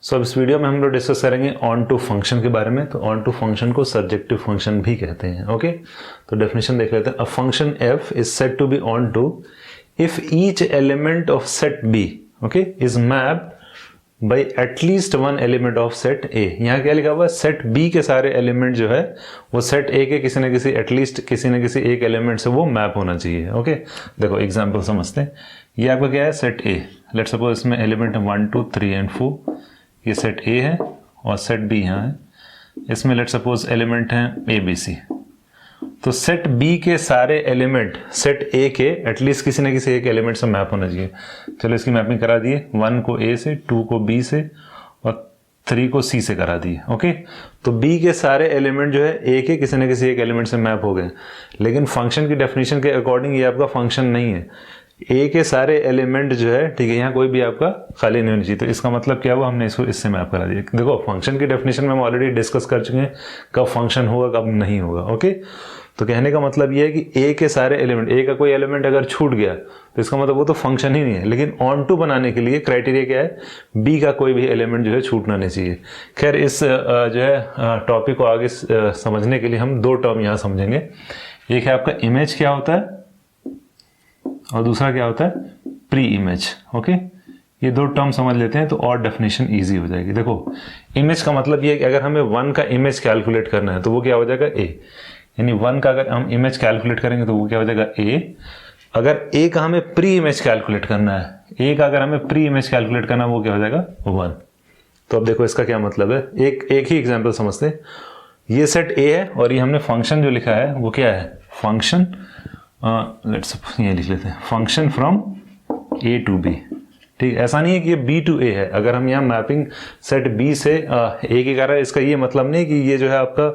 सो अब इस वीडियो में हम लोग डिस्कस करेंगे ऑन टू फंक्शन के बारे में। तो ऑन टू फंक्शन को सर्जेक्टिव फंक्शन भी कहते हैं। ओके, तो डेफिनेशन देख लेते हैं। A function f is said to be onto if each element of set B okay is mapped by at least one element of set A. यहाँ क्या लिखा हुआ है, सेट बी के सारे एलिमेंट जो है वो सेट ए के किसी न किसी एटलीस्ट किसी न किसी एक एलिमेंट से वो मैप होना चाहिए। ओके, देखो एग्जांपल समझते हैं। ये आपका क्या है, सेट ए। लेट्स सपोज इसमें एलिमेंट है 1 2 3 एंड 4। ये सेट ए है और सेट बी यहाँ है। इसमें लेट्स सपोज एलिमेंट हैं ए बी सी। तो सेट बी के सारे एलिमेंट सेट ए के एटलीस्ट किसी न किसी एक एलिमेंट से मैप होना चाहिए। चलो इसकी मैपिंग करा दिए, 1 को ए से, 2 को बी से और 3 को सी से करा दिए। ओके, तो बी के सारे एलिमेंट जो है ए के किसी न किसी एक एलिमेंट से मैप हो गए। लेकिन फंक्शन की डेफिनेशन के अकॉर्डिंग ये आपका फंक्शन नहीं है। ए के सारे एलिमेंट जो है, ठीक है, यहाँ कोई भी आपका खाली नहीं होनी चाहिए। तो इसका मतलब क्या हुआ, हमने इसको इससे मैप करा दिया। देखो फंक्शन की डेफिनेशन में हम ऑलरेडी डिस्कस कर चुके हैं कब फंक्शन होगा कब नहीं होगा। ओके, तो कहने का मतलब ये है कि ए के सारे एलिमेंट, ए का कोई एलिमेंट अगर छूट गया तो इसका मतलब वो तो फंक्शन ही नहीं है। लेकिन ऑन टू बनाने के लिए क्राइटेरिया क्या है, बी का कोई भी एलिमेंट जो है छूटना नहीं चाहिए। खैर इस जो है टॉपिक को आगे समझने के लिए हम दो टर्म यहाँ समझेंगे। एक है आपका इमेज क्या होता है और दूसरा क्या होता है प्री इमेज। ओके, ये दो टर्म समझ लेते हैं तो और डेफिनेशन इजी हो जाएगी। देखो इमेज का मतलब ये है कि अगर हमें 1 का इमेज कैलकुलेट करना है तो वो क्या हो जाएगा ए, यानी 1 का अगर हम इमेज कैलकुलेट करेंगे तो वो क्या हो जाएगा ए। अगर ए का हमें प्री इमेज कैलकुलेट करना है, ए का अगर हमें प्री इमेज कैलकुलेट करना है वो क्या हो जाएगा 1। तो अब देखो इसका क्या मतलब है, एक ही एग्जाम्पल समझते हैं। ये सेट ए है और ये हमने फंक्शन जो लिखा है वो क्या है, फंक्शन लेट्स ये लिख लेते हैं, function from A to B. ठीक, ऐसा नहीं है कि ये बी टू ए है। अगर हम यहाँ मैपिंग सेट बी से ए की कर रहे हैं, इसका ये मतलब नहीं कि ये जो है आपका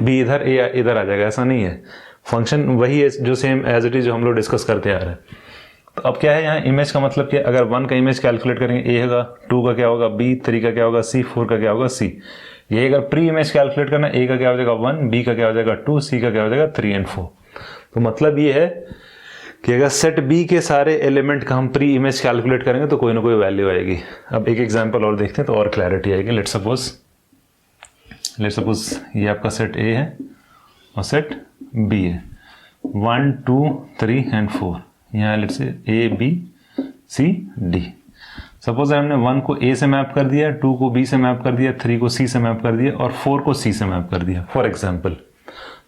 बी इधर ए इधर आ जाएगा, ऐसा नहीं है। फंक्शन वही है जो सेम एज इट इज जो हम लोग डिस्कस करते आ रहे हैं। तो अब क्या है यहाँ इमेज का मतलब क्या, अगर 1 का इमेज कैलकुलेट करेंगे ए होगा, 2 का क्या होगा बी, 3 का क्या होगा सी, 4 का क्या होगा सी। ये अगर प्री इमेज कैलकुलेट करना, ए का क्या हो जाएगा 1, बी का क्या हो जाएगा 2, सी का क्या हो जाएगा 3 एंड 4। तो मतलब ये है कि अगर सेट बी के सारे एलिमेंट का हम प्री इमेज कैलकुलेट करेंगे तो कोई ना कोई वैल्यू आएगी। अब एक एग्जांपल और देखते हैं तो और क्लैरिटी आएगी। लेट्स सपोज ये आपका सेट ए है और सेट बी है, 1 2 3 एंड 4। यहाँ let's say A B C D. Suppose हमने 1 को ए से मैप कर दिया, 2 को बी से मैप कर दिया, 3 को सी से मैप कर दिया और 4 को सी से मैप कर दिया फॉर एग्जाम्पल।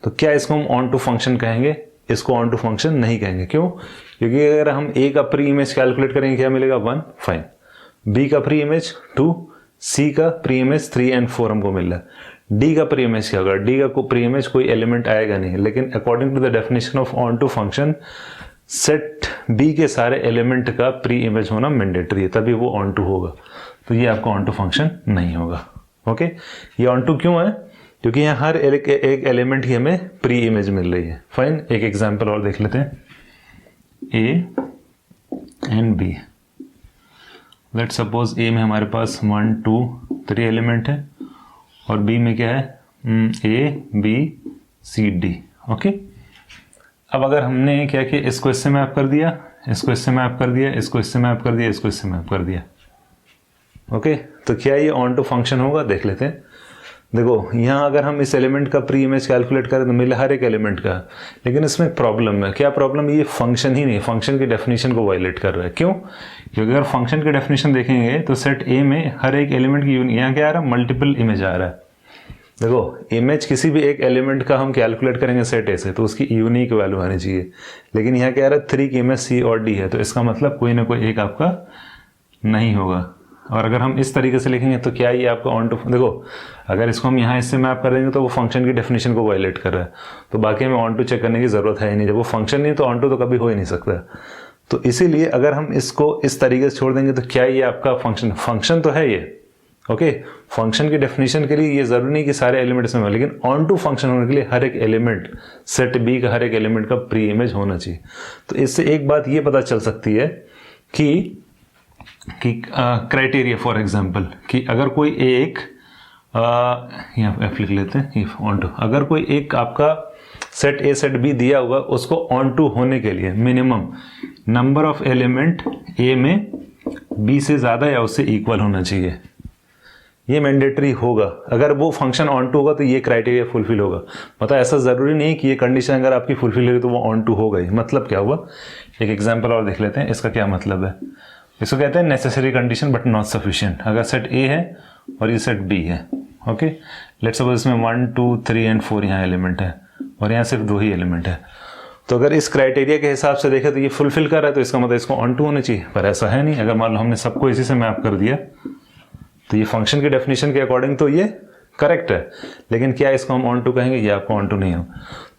तो क्या इसको हम ऑन टू फंक्शन कहेंगे? इसको ऑन टू फंक्शन नहीं कहेंगे। क्यों? क्योंकि अगर हम ए का प्री इमेज कैलकुलेट करेंगे क्या मिलेगा 1, फाइन। बी का प्री इमेज 2, सी का प्री इमेज 3 एंड 4 हमको मिल रहा है। डी का प्री इमेज क्या होगा, डी का प्री इमेज कोई एलिमेंट आएगा नहीं। लेकिन according to the definition of onto function set B के सारे एलिमेंट का प्री इमेज होना मैंडेटरी है, तभी वो ऑन टू होगा। तो ये आपका ऑन टू फंक्शन नहीं होगा। ओके, ये ऑन टू क्यों है? क्योंकि यहाँ हर एक एलिमेंट की हमें प्री इमेज मिल रही है। फाइन, एक एग्जांपल और देख लेते हैं। A and B, let's suppose A में हमारे पास 1 2 3 एलिमेंट है और बी में क्या है A B C D. Okay, अब अगर हमने क्या किया, इसको इससे मैप कर दिया, इसको इससे मैप कर दिया, इसको इससे मैप कर दिया, इसको इससे मैप कर दिया। ओके, तो क्या ये ऑन टू फंक्शन होगा? देख लेते हैं। देखो यहाँ अगर हम इस एलिमेंट का प्री इमेज कैलकुलेट करें तो मिले हर एक एलिमेंट का। लेकिन इसमें एक प्रॉब्लम है। क्या प्रॉब्लम? ये फंक्शन ही नहीं, फंक्शन की डेफिनेशन को वायलेट कर रहा है। क्यों? क्योंकि अगर फंक्शन की डेफिनेशन देखेंगे तो सेट ए में हर एक एलिमेंट की यहाँ क्या आ रहा है, मल्टीपल इमेज आ रहा है। देखो इमेज किसी भी एक एलिमेंट का हम कैलकुलेट करेंगे सेट ए से तो उसकी यूनिक वैल्यू आनी चाहिए। लेकिन यहाँ क्या आ रहा है, 3 की इमेज सी और डी है, तो इसका मतलब कोई ना कोई एक आपका नहीं होगा। और अगर हम इस तरीके से लिखेंगे तो क्या ये आपका ऑन टू, देखो अगर इसको हम यहाँ इससे मैप कर देंगे तो वो फंक्शन की डेफिनेशन को वायलेट कर रहा है। तो बाकी हमें ऑन टू चेक करने की जरूरत है ही नहीं। जब वो फंक्शन नहीं तो ऑन टू तो कभी हो ही नहीं सकता। तो इसीलिए अगर हम इसको इस तरीके से छोड़ देंगे तो क्या ये आपका फंक्शन तो है ये। ओके, फंक्शन की डेफिनेशन के लिए ये जरूरी नहीं कि सारे एलिमेंट इसमें हो, लेकिन ऑन टू फंक्शन होने के लिए हर एक एलिमेंट सेट बी का हर एक एलिमेंट का प्री इमेज होना चाहिए। तो इससे एक बात ये पता चल सकती है कि क्राइटेरिया फॉर एग्जांपल कि अगर कोई एक यहाँ एफ लिख लेते हैं, ऑन टू, अगर कोई एक आपका सेट ए सेट बी दिया हुआ उसको ऑन टू होने के लिए मिनिमम नंबर ऑफ एलिमेंट ए में बी से ज्यादा या उससे इक्वल होना चाहिए। ये मैंडेटरी होगा। अगर वो फंक्शन ऑन टू होगा तो ये क्राइटेरिया फुलफिल होगा। मतलब ऐसा ज़रूरी नहीं कि ये कंडीशन अगर आपकी फुलफिल हो रही तो वो ऑन टू होगा ही। मतलब क्या हुआ, एक एग्जांपल और देख लेते हैं। इसका क्या मतलब है, इसको कहते हैं necessary condition but not sufficient. अगर सेट ए है और ये सेट बी है, ओके, लेट्स सपोज इसमें 1 2 3 एंड 4 यहाँ एलिमेंट है और यहाँ सिर्फ 2 ही एलिमेंट है। तो अगर इस क्राइटेरिया के हिसाब से देखें तो ये फुलफिल कर रहा है, तो इसका मतलब इसको ऑन टू होना चाहिए, पर ऐसा है नहीं। अगर मान लो हमने सबको इसी से मैप कर दिया तो ये फंक्शन की डेफिनेशन के अकॉर्डिंग तो ये करेक्ट है, लेकिन क्या इसको हम ऑन टू कहेंगे, ये आपको ऑन टू नहीं हो।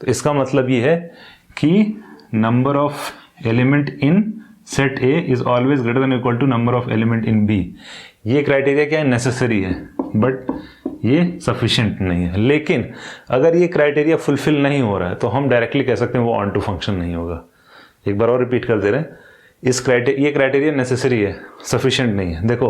तो इसका मतलब ये है कि number of element in set A is always greater than equal to number of element in B. ये क्राइटेरिया क्या है, नेसेसरी है बट ये सफिशिएंट नहीं है। लेकिन अगर ये क्राइटेरिया फुलफिल नहीं हो रहा है तो हम डायरेक्टली कह सकते हैं वो ऑन टू फंक्शन नहीं होगा। एक बार और रिपीट कर दे रहे हैं, ये क्राइटेरिया नेसेसरी है, सफिशिएंट नहीं है। देखो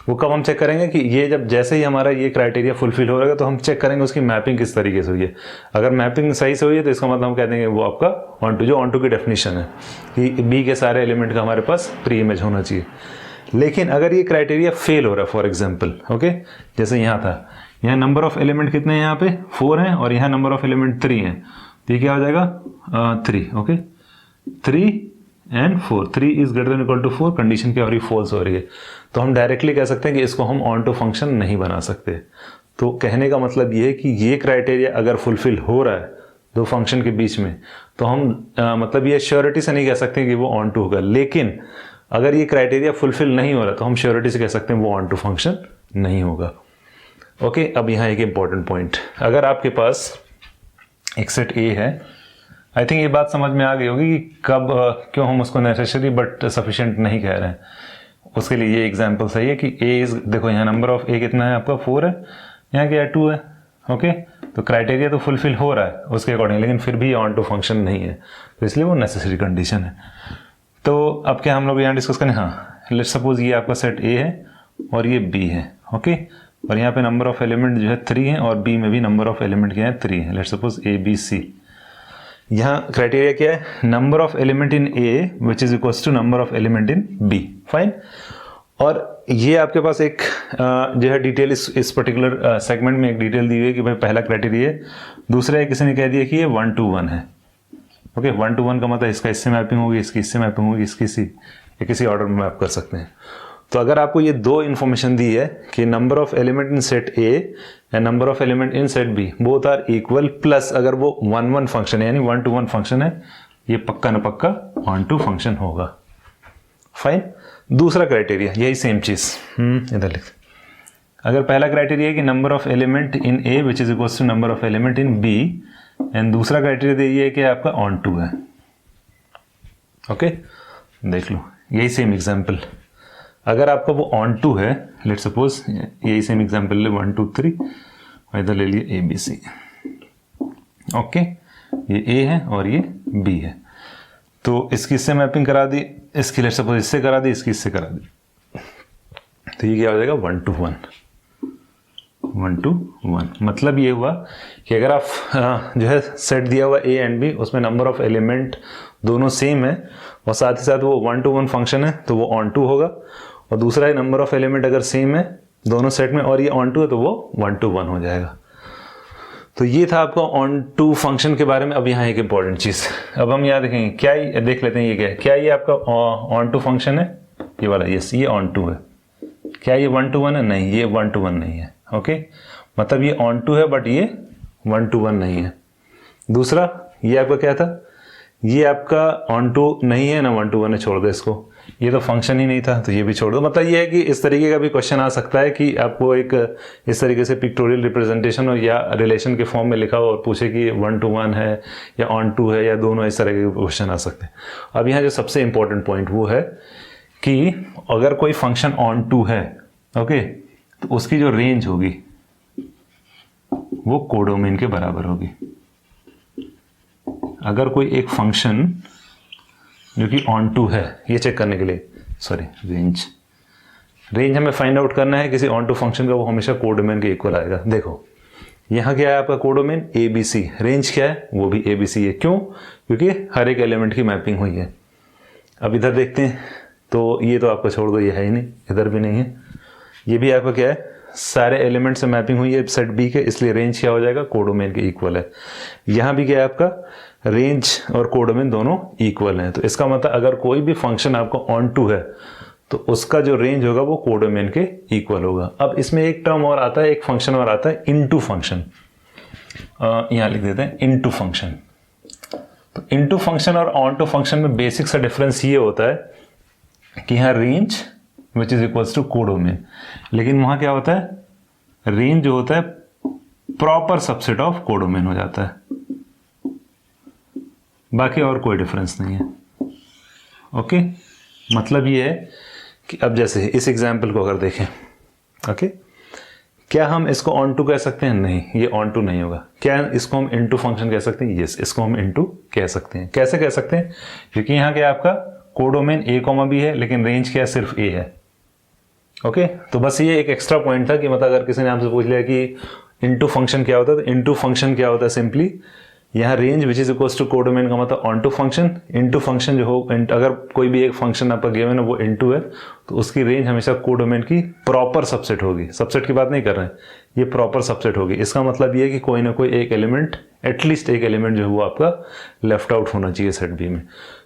वो कब हम चेक करेंगे कि ये जब जैसे ही हमारा ये क्राइटेरिया फुलफिल हो रहा है तो हम चेक करेंगे उसकी मैपिंग किस तरीके से हुई है। अगर मैपिंग सही से हुई है तो इसका मतलब हम कह देंगे वो आपका ऑन टू, जो ऑन टू की डेफिनेशन है कि बी के सारे एलिमेंट का हमारे पास प्री इमेज होना चाहिए। लेकिन अगर ये क्राइटेरिया फेल हो रहा है, फॉर एग्जाम्पल, ओके, जैसे यहाँ था, यहाँ नंबर ऑफ एलिमेंट कितने हैं, यहाँ पे 4 हैं और यहाँ नंबर ऑफ एलिमेंट 3 हैं, तो ये क्या हो जाएगा 3, okay, 3 and 4, 3 is greater than equal to 4, condition क्या हो रही है, फॉल्स हो रही है। तो हम डायरेक्टली कह सकते हैं कि इसको हम ऑन टू फंक्शन नहीं बना सकते। तो कहने का मतलब ये है कि ये क्राइटेरिया अगर फुलफिल हो रहा है दो फंक्शन के बीच में तो हम मतलब ये श्योरिटी से नहीं कह सकते कि वो ऑन टू होगा। लेकिन अगर ये क्राइटेरिया फुलफिल नहीं हो रहा तो हम श्योरिटी से कह सकते हैं वो ऑन टू फंक्शन नहीं होगा। ओके, अब यहाँ एक इंपॉर्टेंट पॉइंट, अगर आपके पास एक सेट ए है, आई थिंक ये बात समझ में आ गई होगी कि कब क्यों हम उसको नेसेसरी बट सफिशिएंट नहीं कह रहे हैं। उसके लिए ये एग्जांपल सही है कि ए इज, देखो यहाँ नंबर ऑफ ए कितना है आपका 4 है, यहाँ क्या है 2 है, ओके, तो क्राइटेरिया तो फुलफिल हो रहा है उसके अकॉर्डिंग, लेकिन फिर भी ऑन टू फंक्शन नहीं है, तो इसलिए वो नेसेसरी कंडीशन है। तो अब क्या हम लोग यहाँ डिस्कस करें, हाँ, लेट्स सपोज ये आपका सेट ए है और ये बी है, ओके, और यहाँ पे नंबर ऑफ एलिमेंट जो है 3 है और बी में भी नंबर ऑफ एलिमेंट क्या है 3 है। Let's suppose A B C. यहाँ क्राइटेरिया क्या है, number of element in A which is equals to number of element in B, fine. और ये आपके पास एक जो है डिटेल इस पर्टिकुलर सेगमेंट में एक डिटेल दी हुई है कि भाई पहला क्राइटेरिया है, दूसरा है किसी ने कह दिया कि ये 1 to 1 है, ओके, 1 to 1 का मतलब इसका इससे मैपिंग होगी, इसकी इससे मैपिंग होगी, इसकी किसी ऑर्डर में मैप कर सकते हैं। तो अगर आपको ये दो इन्फॉर्मेशन दी है कि number of element in set A and number of element in set B both are equal, plus अगर वो 1-1 फंक्शन है यानी 1 to 1 फंक्शन है, ये पक्का न पक्का ऑन टू फंक्शन होगा, फाइन। दूसरा क्राइटेरिया यही सेम चीज इधर लिख, अगर पहला क्राइटेरिया है कि number of element in A which is equal to number of element in B, and दूसरा क्राइटेरिया ये है कि आपका ऑन टू है, ओके, देख लो यही सेम एग्जाम्पल। अगर आपका वो ऑन टू है, लेट सपोज यही सेम एग्जाम्पल ले 1 2 3, इधर ले लिए ए बी सी, ओके, ये ए है और ये बी है, तो इसकी इससे मैपिंग करा दी, इसकी लेट सपोज इससे करा दी, इसकी इससे करा दी, तो ये क्या हो जाएगा 1 to 1, 1 to 1। मतलब ये हुआ कि अगर आप जो है सेट दिया हुआ ए एंड बी, उसमें नंबर ऑफ एलिमेंट दोनों सेम है और साथ ही साथ वो 1 to 1 फंक्शन है तो वो ऑन टू होगा, और दूसरा है नंबर ऑफ एलिमेंट अगर सेम है दोनों सेट में और ये ऑन टू है तो वो 1 to 1 हो जाएगा। तो ये था आपका ऑन टू फंक्शन के बारे में। अब यहाँ एक इंपॉर्टेंट चीज, अब हम यहाँ देखेंगे, क्या ये देख लेते हैं ये क्या है, क्या ये आपका ऑन टू फंक्शन है, ये वाला, यस, ये ऑन टू है। क्या ये 1 to 1 है, नहीं, ये 1 to 1 नहीं है, ओके, मतलब ये ऑन टू है बट ये 1 to 1 नहीं है। दूसरा ये आपका क्या था, ये आपका ऑन टू नहीं है ना 1 to 1 है, छोड़ दो इसको, ये तो फंक्शन ही नहीं था तो ये भी छोड़ दो। मतलब ये है कि इस तरीके का भी क्वेश्चन आ सकता है कि आपको एक इस तरीके से पिक्टोरियल रिप्रेजेंटेशन हो या रिलेशन के फॉर्म में लिखा हो और पूछे कि 1 to 1 है या ऑन टू है या दोनों, इस तरह के क्वेश्चन आ सकते हैं। अब यहाँ जो सबसे इंपॉर्टेंट पॉइंट वो है कि अगर कोई फंक्शन ऑन टू है, ओके, तो उसकी जो रेंज होगी वो कोडोमेन के बराबर होगी। अगर कोई एक फंक्शन जो कि ऑन टू है, ये चेक करने के लिए, सॉरी, रेंज हमें फाइंड आउट करना है किसी ऑन टू फंक्शन का, वो हमेशा कोडोमेन के इक्वल आएगा। देखो यहाँ क्या है आपका codomain A B C, range क्या है, वो भी ए बी सी है। क्यों? क्योंकि हर एक एलिमेंट की मैपिंग हुई है। अब इधर देखते हैं, तो ये तो आपका छोड़ दो, ये है ही नहीं, इधर भी नहीं है, ये भी आपका क्या है सारे एलिमेंट से मैपिंग हुई है सेट बी के, इसलिए रेंज क्या हो जाएगा, कोडोमेन के इक्वल है। यहाँ भी क्या है आपका, रेंज और कोडोमेन दोनों इक्वल हैं। तो इसका मतलब अगर कोई भी फंक्शन आपको ऑन टू है तो उसका जो रेंज होगा वो कोडोमेन के इक्वल होगा। अब इसमें एक टर्म और आता है, एक फंक्शन और आता है, इनटू फंक्शन। यहाँ लिख देते हैं इनटू फंक्शन। तो इनटू फंक्शन और ऑन टू फंक्शन में बेसिक सा डिफरेंस ये होता है कि यहाँ range which is equals to codomain, लेकिन वहां क्या होता है, रेंज जो होता है प्रॉपर सबसेट ऑफ कोडोमेन हो जाता है, बाकी और कोई डिफरेंस नहीं है। ओके, मतलब ये है कि अब जैसे इस एग्जाम्पल को अगर देखें, ओके, क्या हम इसको ऑन टू कह सकते हैं, नहीं, ये ऑन टू नहीं होगा। क्या इसको हम इनटू फंक्शन कह सकते हैं, यस, इसको हम इनटू कह सकते हैं। कैसे कह सकते हैं, क्योंकि यहाँ क्या आपका कोडोमेन ए कॉमा बी है, लेकिन रेंज क्या सिर्फ ए है। ओके, तो बस ये एक एक्स्ट्रा पॉइंट था कि मतलब अगर किसी ने आपसे पूछ लिया कि इनटू फंक्शन क्या होता है, तो इनटू फंक्शन क्या होता है, सिंपली यहाँ range which is equals to codomain का मतलब onto function, into function जो हो, अगर कोई भी एक फंक्शन आपका गिवन है वो इनटू है तो उसकी रेंज हमेशा कोडोमेन की प्रॉपर सबसेट होगी। सबसेट की बात नहीं कर रहे हैं, ये प्रॉपर सबसेट होगी। इसका मतलब ये है कि कोई ना कोई एक एलिमेंट, एटलीस्ट एक एलिमेंट जो है वो आपका लेफ्ट आउट होना चाहिए सेट बी में।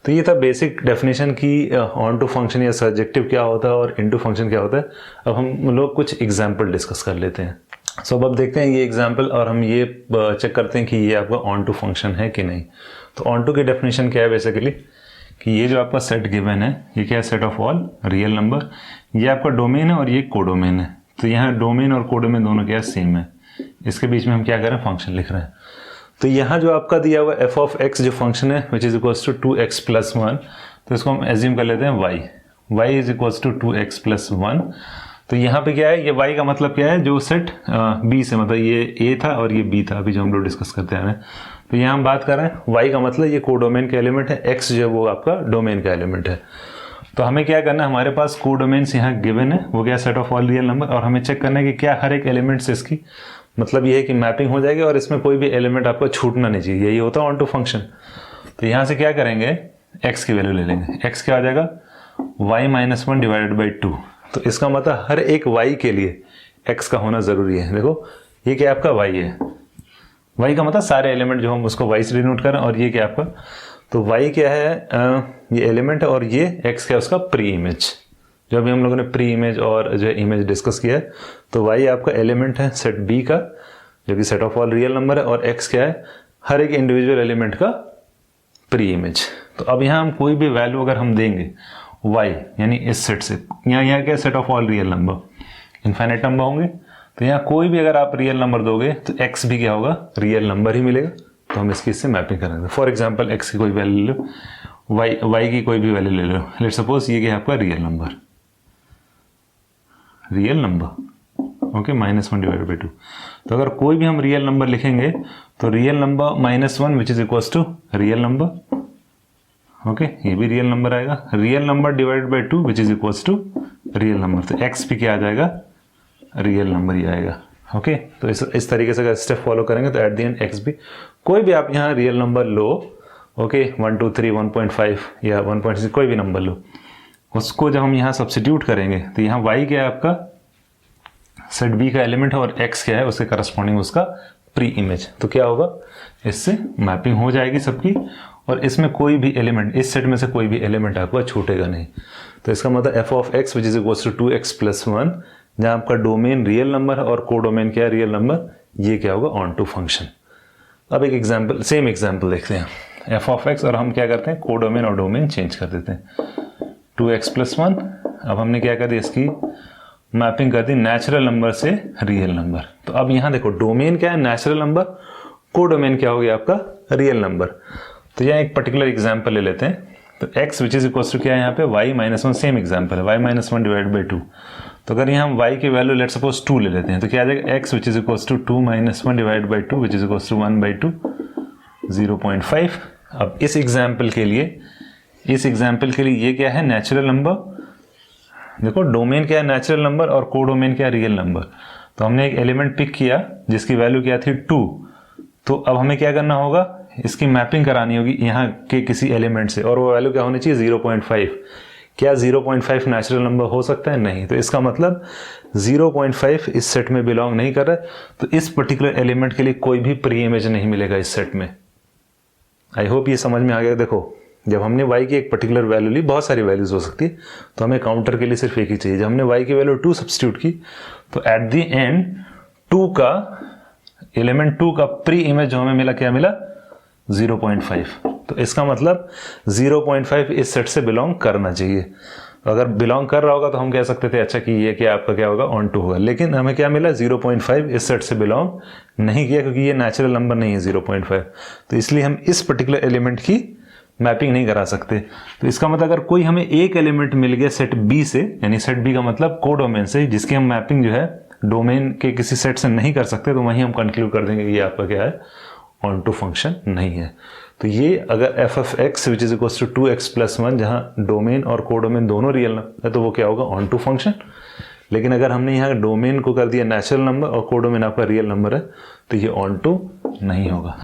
तो ये था बेसिक डेफिनेशन की ऑन टू फंक्शन या सर्जेक्टिव क्या होता है और इनटू फंक्शन क्या होता है। अब हम लोग कुछ एग्जाम्पल डिस्कस कर लेते हैं। सो अब देखते हैं ये एग्जाम्पल और हम ये चेक करते हैं कि ये आपका ऑन टू फंक्शन है कि नहीं। तो ऑन टू की डेफिनेशन क्या है बेसिकली, कि ये जो आपका सेट गिवन है ये क्या है, set of all real number. ये आपका डोमेन है और ये कोडोमेन है। तो यहाँ डोमेन और कोडोमेन दोनों क्या है, सेम है। इसके बीच में हम क्या कर रहे हैं, फंक्शन लिख रहे हैं। तो यहाँ जो आपका दिया हुआ एफ ऑफ एक्स जो फंक्शन है विच इज इक्वल्स टू 2x + 1, तो इसको हम एज्यूम कर लेते हैं y is equals to 2x + 1। तो यहाँ पे क्या है, ये y का मतलब क्या है, जो सेट b से, मतलब ये a था और ये b था, अभी जो हम लोग डिस्कस करते हैं। तो यहाँ हम बात कर रहे हैं y का मतलब ये कोडोमेन का एलिमेंट है, x जो है वो आपका डोमेन का एलिमेंट है। तो हमें क्या करना है, हमारे पास कोडोमेन्स यहाँ गिवन है, वो क्या, set of all real number, और हमें चेक करना है कि क्या हर एक एलिमेंट से इसकी मतलब ये है कि मैपिंग हो जाएगी और इसमें कोई भी एलिमेंट आपको छूटना नहीं चाहिए। यही होता है ऑन टू फंक्शन। तो यहाँ से क्या करेंगे, x की वैल्यू ले लेंगे। x क्या आ जाएगा, y - 1 / 2। तो इसका मतलब हर एक y के लिए x का होना जरूरी है। देखो ये क्या आपका y है, y का मतलब सारे एलिमेंट जो हम उसको y से डिनोट करें, और ये क्या आपका, तो y क्या है, ये एलिमेंट है, और ये x क्या है, उसका प्री इमेज। जो अभी हम लोगों ने प्री इमेज और जो इमेज डिस्कस किया है, तो y आपका एलिमेंट है सेट b का, जो कि set of all real number है, और x क्या है, हर एक इंडिविजुअल एलिमेंट का प्री इमेज। तो अब यहाँ हम कोई भी वैल्यू अगर हम देंगे y यानी इस सेट से, यहाँ क्या, set of all real number, infinite number होंगे, तो यहाँ कोई भी अगर आप रियल नंबर दोगे तो x भी क्या होगा, रियल नंबर ही मिलेगा। तो हम इसकी इससे मैपिंग करेंगे। फॉर एग्जाम्पल x की कोई वैल्यू ले लो, y की कोई भी वैल्यू ले लो। लेट सपोज ये क्या है आपका रियल नंबर, ओके, -1 / 2। तो अगर कोई भी हम रियल नंबर लिखेंगे तो real number -1 which is equals to real number, okay, ये भी रियल नंबर आएगा, real number / 2 which is equals to real number. तो x भी क्या आ जाएगा, रियल नंबर ही आएगा। ओके, तो इस तरीके से अगर स्टेप फॉलो करेंगे तो एट द एंड x भी, कोई भी आप यहाँ रियल नंबर लो, ओके, 1 2 3 1.5 या 1.6 कोई भी नंबर लो, उसको जब हम यहाँ सब्स्टिट्यूट करेंगे तो यहाँ y क्या है आपका सेट b का एलिमेंट है, और x क्या है उसके करस्पॉन्डिंग उसका प्री इमेज। तो क्या होगा, इससे मैपिंग हो जाएगी सबकी, और इसमें कोई भी एलिमेंट, इस सेट में से कोई भी एलिमेंट आपका छूटेगा नहीं। तो इसका मतलब f of x which is equals to 2x + 1, जहाँ आपका डोमेन रियल नंबर है और कोडोमेन क्या है, रियल नंबर, ये क्या होगा, ऑन टू फंक्शन। अब एक एग्जाम्पल, सेम एग्जाम्पल देखते हैं, एफ ऑफ एक्स, और हम क्या करते हैं, कोडोमेन और डोमेन चेंज कर देते हैं। 2x + 1, अब हमने क्या कर दिया, इसकी मैपिंग कर दी नेचुरल नंबर से रियल नंबर। तो अब यहाँ देखो डोमेन क्या है, नेचुरल नंबर, कोडोमेन क्या हो गया आपका, रियल नंबर। तो यहाँ एक पर्टिकुलर एग्जाम्पल ले लेते हैं। तो x which is equals to क्या है यहाँ पे, y - 1, सेम एग्जाम्पल है, y - 1 / 2। तो अगर यहाँ हम y की वैल्यू लेट सपोज 2 ले लेते हैं, तो क्या आ जाएगा, x which is equals to 2 - 1 / 2 which is equals to 1/2, 0.5। अब इस एग्जाम्पल के लिए ये क्या है, नेचुरल नंबर। देखो डोमेन क्या है, नेचुरल नंबर, और कोडोमेन क्या है, रियल नंबर। तो हमने एक एलिमेंट पिक किया जिसकी वैल्यू क्या थी, 2। तो अब हमें क्या करना होगा, इसकी मैपिंग करानी होगी यहाँ के किसी एलिमेंट से, और वो वैल्यू क्या होनी चाहिए, 0.5। क्या 0.5 नेचुरल नंबर हो सकता है? नहीं। तो इसका मतलब 0.5 इस सेट में बिलोंग नहीं कर रहा है, तो इस पर्टिकुलर एलिमेंट के लिए कोई भी प्री इमेज नहीं मिलेगा इस सेट में। आई होप ये समझ में आ गया। देखो, जब हमने y की एक पर्टिकुलर वैल्यू ली, बहुत सारी वैल्यूज हो सकती है, तो हमें काउंटर के लिए सिर्फ एक ही चाहिए। जब हमने y की वैल्यू 2 सब्स्टिट्यूट की, तो एट द एंड 2 का एलिमेंट 2 का प्री इमेज जो हमें मिला, क्या मिला? 0.5। तो इसका मतलब 0.5 इस सेट से बिलोंग करना चाहिए। अगर बिलोंग कर रहा होगा तो हम कह सकते थे अच्छा कि ये क्या आपका क्या होगा, ऑन टू होगा। लेकिन हमें क्या मिला? 0.5 इस सेट से बिलोंग नहीं किया, क्योंकि ये नेचुरल नंबर नहीं है 0.5। तो इसलिए हम इस पर्टिकुलर एलिमेंट की मैपिंग नहीं करा सकते। तो इसका मतलब अगर कोई हमें एक एलिमेंट मिल गया सेट बी से, यानी सेट बी का मतलब कोडोमेन से, जिसकी हम मैपिंग जो है डोमेन के किसी सेट से नहीं कर सकते, तो वहीं हम कंक्लूड कर देंगे कि ये आपका क्या है, ऑन टू फंक्शन नहीं है। तो ये अगर f of x which is equals to 2x + 1, जहां डोमेन और कोडोमेन दोनों रियल है, तो वो क्या होगा, ऑन टू फंक्शन। लेकिन अगर हमने यहाँ डोमेन को कर दिया नेचुरल नंबर और कोडोमेन आपका रियल नंबर है, तो ये ऑन टू नहीं होगा।